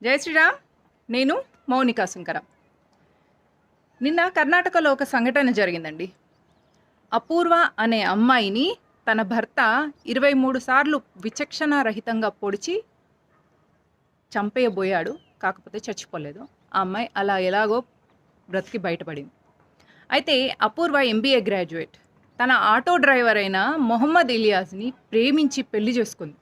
జై శ్రీరామ్. నేను మౌనికా శంకర. నిన్న కర్ణాటకలో ఒక సంఘటన జరిగిందండి. అపూర్వ అనే అమ్మాయిని తన భర్త 23 సార్లు విచక్షణారహితంగా పొడిచి చంపేయబోయాడు. కాకపోతే చచ్చిపోలేదు. ఆ అమ్మాయి అలా ఎలాగో బ్రతికి బయటపడింది. అయితే అపూర్వ ఎంబీఏ గ్రాడ్యుయేట్. తన ఆటో డ్రైవర్ అయిన మొహమ్మద్ ఇలియాస్ని ప్రేమించి పెళ్లి చేసుకుంది.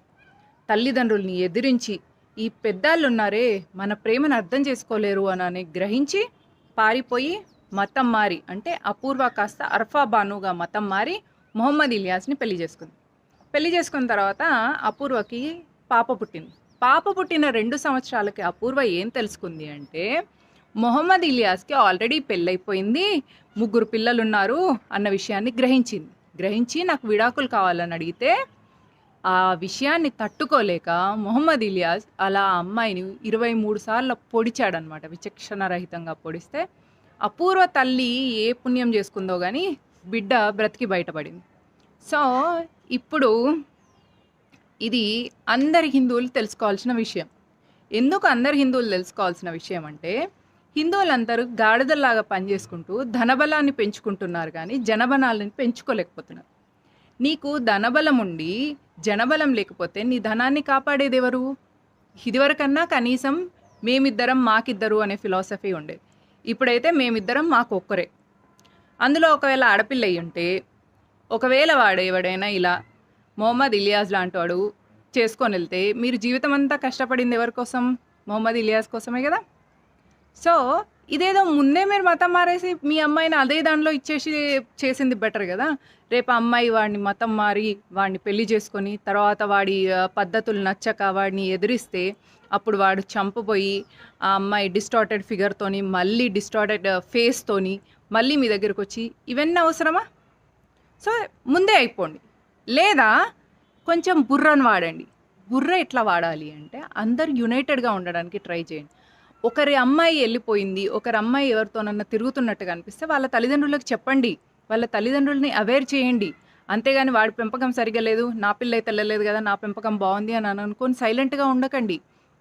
తల్లిదండ్రుల్ని ఎదిరించి ఈ పెద్దాళ్ళు ఉన్నారే మన ప్రేమను అర్థం చేసుకోలేరు అని గ్రహించి పారిపోయి మతం మారి, అంటే అపూర్వ కాస్త అర్ఫా బానుగా మతం మారి మొహమ్మద్ ఇలియాస్ని పెళ్లి చేసుకుంది. పెళ్లి చేసుకున్న తర్వాత అపూర్వకి పాప పుట్టింది. పాప పుట్టిన 2 సంవత్సరాలకి అపూర్వ ఏం తెలుసుకుంది అంటే మొహమ్మద్ ఇలియాస్కి ఆల్రెడీ పెళ్ళైపోయింది, 3 పిల్లలు ఉన్నారు అన్న విషయాన్ని గ్రహించి నాకు విడాకులు కావాలని అడిగితే ఆ విషయాన్ని తట్టుకోలేక మొహమ్మద్ ఇలియాస్ అలా అమ్మాయిని 23 సార్లు పొడిచాడనమాట. విచక్షణరహితంగా పొడిస్తే అపూర్వ తల్లి ఏ పుణ్యం చేసుకుందో కానీ బిడ్డ బ్రతికి బయటపడింది. సో ఇప్పుడు ఇది అందరి హిందువులు తెలుసుకోవాల్సిన విషయం. ఎందుకు అందరు హిందువులు తెలుసుకోవాల్సిన విషయం అంటే హిందువులందరూ గాడిదల్లాగా పనిచేసుకుంటూ ధనబలాన్ని పెంచుకుంటున్నారు కానీ జనబలాన్ని పెంచుకోలేకపోతున్నారు. నీకు ధనబలం ఉండి జనబలం లేకపోతే నీ ధనాన్ని కాపాడేది ఎవరు? ఇదివరకన్నా కనీసం మేమిద్దరం మాకిద్దరు అనే ఫిలాసఫీ ఉండేది. ఇప్పుడైతే మేమిద్దరం మాకు ఒక్కరే. అందులో ఒకవేళ ఆడపిల్ల అయ్యి ఉంటే, ఒకవేళ వాడు ఎవడైనా ఇలా మొహమ్మద్ ఇలియాస్ లాంటి వాడు చేసుకొని వెళ్తే మీరు జీవితం అంతా కష్టపడింది ఎవరి కోసం? మొహమ్మద్ ఇలియాస్ కోసమే కదా. సో ఇదేదో ముందే మీరు మతం మారేసి మీ అమ్మాయిని అదే దానిలో ఇచ్చేసి చేసింది బెటర్ కదా. రేపు అమ్మాయి వాడిని మతం మారి వాడిని పెళ్లి చేసుకొని తర్వాత వాడి పద్ధతులు నచ్చక వాడిని ఎదిరిస్తే అప్పుడు వాడు చంపబోయి ఆ అమ్మాయి డిస్టార్టెడ్ ఫిగర్తోని మళ్ళీ డిస్టార్టెడ్ ఫేస్తోని మళ్ళీ మీ దగ్గరకు వచ్చి ఇవన్నీ అవసరమా? సో ముందే అయిపోండి. లేదా కొంచెం బుర్రను వాడండి. బుర్ర ఎట్లా వాడాలి అంటే అందరు యునైటెడ్గా ఉండడానికి ట్రై చేయండి. ఒకరి అమ్మాయి వెళ్ళిపోయింది, ఒకరి అమ్మాయి ఎవరితోనన్నా తిరుగుతున్నట్టుగా అనిపిస్తే వాళ్ళ తల్లిదండ్రులకు చెప్పండి, వాళ్ళ తల్లిదండ్రులని అవేర్ చేయండి. అంతేగాని వాడి పెంపకం సరిగా లేదు, నా పిల్ల అయితే వెళ్ళలేదు కదా, నా పెంపకం బాగుంది అని అనుకొని సైలెంట్గా ఉండకండి.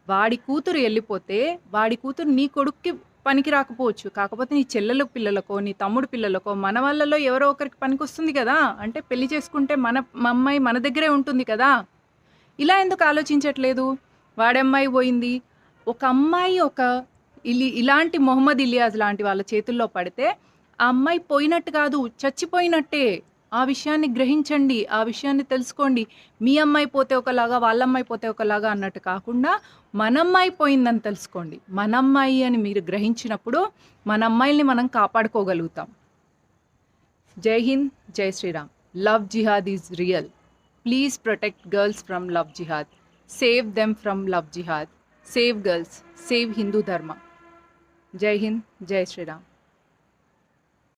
వాడి కూతురు వెళ్ళిపోతే వాడి కూతురు నీ కొడుక్కి పనికి రాకపోవచ్చు, కాకపోతే నీ చెల్లెల పిల్లలకో నీ తమ్ముడు పిల్లలకో మన వాళ్ళలో ఎవరో ఒకరికి పనికి వస్తుంది కదా. అంటే పెళ్లి చేసుకుంటే మా అమ్మాయి మన దగ్గరే ఉంటుంది కదా. ఇలా ఎందుకు ఆలోచించట్లేదు? వాడమ్మాయి పోయింది, ఒక అమ్మాయి ఇలాంటి మొహమ్మద్ ఇలియాస్ లాంటి వాళ్ళ చేతుల్లో పడితే ఆ అమ్మాయి పోయినట్టు కాదు, చచ్చిపోయినట్టే. ఆ విషయాన్ని గ్రహించండి, ఆ విషయాన్ని తెలుసుకోండి. మీ అమ్మాయి పోతే ఒకలాగా వాళ్ళ అమ్మాయి పోతే ఒకలాగా అన్నట్టు కాకుండా మన అమ్మాయి పోయిందని తెలుసుకోండి. మన అమ్మాయి అని మీరు గ్రహించినప్పుడు మన అమ్మాయిల్ని మనం కాపాడుకోగలుగుతాం. జై హింద్, జై Shriram. Love jihad is real. Please protect girls from love jihad. Save them from love jihad. Save girls, save Hindu Dharma. Jai Hind, Jai Shri Ram.